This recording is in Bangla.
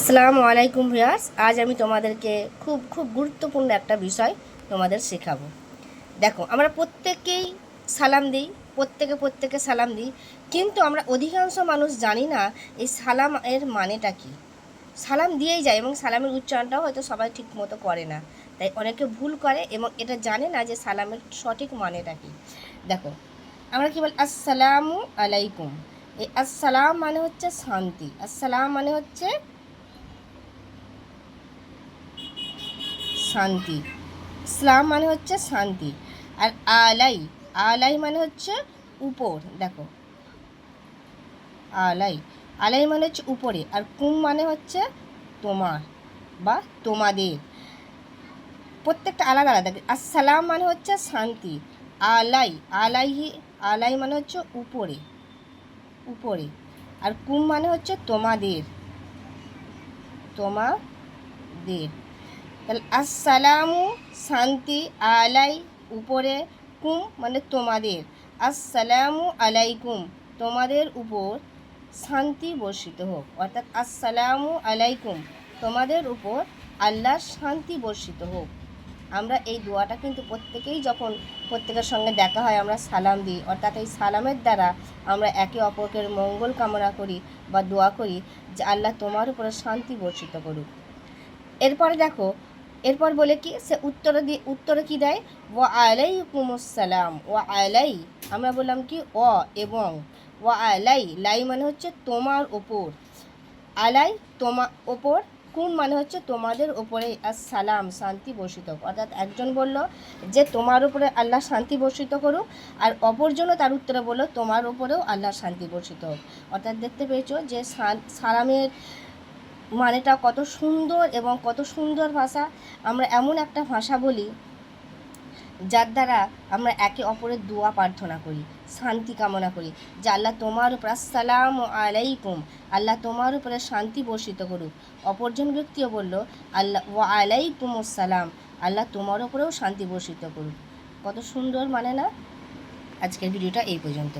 আসসালামু আলাইকুম ভিউয়ার্স। আজ আমি তোমাদেরকে খুব গুরুত্বপূর্ণ একটা বিষয় তোমাদের শেখাবো। দেখো, আমরা প্রত্যেকেই সালাম দিই, প্রত্যেকে সালাম দিই, কিন্তু আমরা অধিকাংশ মানুষ জানি না এই সালাম এর মানেটা কী। সালাম দিয়েই যায় এবং সালামের উচ্চারণটাও হয়তো সবাই ঠিক মতো করে না, তাই অনেকে ভুল করে এবং এটা জানে না যে সালামের সঠিক মানেটা কী। দেখো, আমরা কী বলি আসসালামু আলাইকুম। এই আসসালাম মানে হচ্ছে শান্তি, আসসালাম মানে হচ্ছে শান্তি, ইসলাম মানে হচ্ছে শান্তি। আর আলাই, আলাই মানে হচ্ছে উপর। দেখো, আলাই, আলাই মানে হচ্ছে উপরে, আর কুম মানে হচ্ছে তোমার বা তোমাদের। প্রত্যেকটা আলাদা আলাদা। আসসালাম মানে হচ্ছে শান্তি, আলাই, আলাইহি, আলাই মানে হচ্ছে উপরে, উপরে, আর কুম মানে হচ্ছে তোমাদের, তোমাদের। তাহলে আসসালামু শান্তি, আলাই উপরে, কুম মানে তোমাদের, আসসালামু আলাইকুম তোমাদের উপর শান্তি বর্ষিত হোক। অর্থাৎ আসসালামু আলাইকুম তোমাদের উপর আল্লাহর শান্তি বর্ষিত হোক। আমরা এই দোয়াটা কিন্তু প্রত্যেকেই যখন প্রত্যেকের সঙ্গে দেখা হয় আমরা সালাম দিই, অর্থাৎ এই সালামের দ্বারা আমরা একে অপরকে মঙ্গল কামনা করি বা দোয়া করি যে আল্লাহ তোমার উপরে শান্তি বর্ষিত করুক। এরপরে দেখো, এরপর বলে কি, সে উত্তরে কি দেয়, ওয়া আলাইকুমুসসালাম, ওয়া আলাই, আমরা বললাম কি এবং, ওয়া আলাই, লাই মানে হচ্ছে তোমার ওপর, আলাই তোমার ওপর, কুম মানে হচ্ছে তোমাদের ওপরে আসসালাম শান্তি বর্ষিত হোক। অর্থাৎ একজন বলল যে তোমার উপরে আল্লাহ শান্তি বর্ষিত করুক, আর অপরজনও তার উত্তরে বলল তোমার উপরেও আল্লাহ শান্তি বর্ষিত হোক। অর্থাৎ দেখতে পেয়েছো যে সালামের মানেটা কত সুন্দর এবং কত সুন্দর ভাষা। আমরা এমন একটা ভাষা বলি যার দ্বারা আমরা একে অপরের দোয়া প্রার্থনা করি, শান্তি কামনা করি যে আল্লাহ তোমার উপর, আসসালামু আলাইকুম, আল্লাহ তোমার উপরে শান্তি বর্ষিত করুক। অপরজন ব্যক্তিও বলল আল্লাহ ওয়া আলাইকুম আসসালাম, আল্লাহ তোমার উপরেও শান্তি বর্ষিত করুক। কত সুন্দর মানে না? আজকের ভিডিওটা এই পর্যন্ত।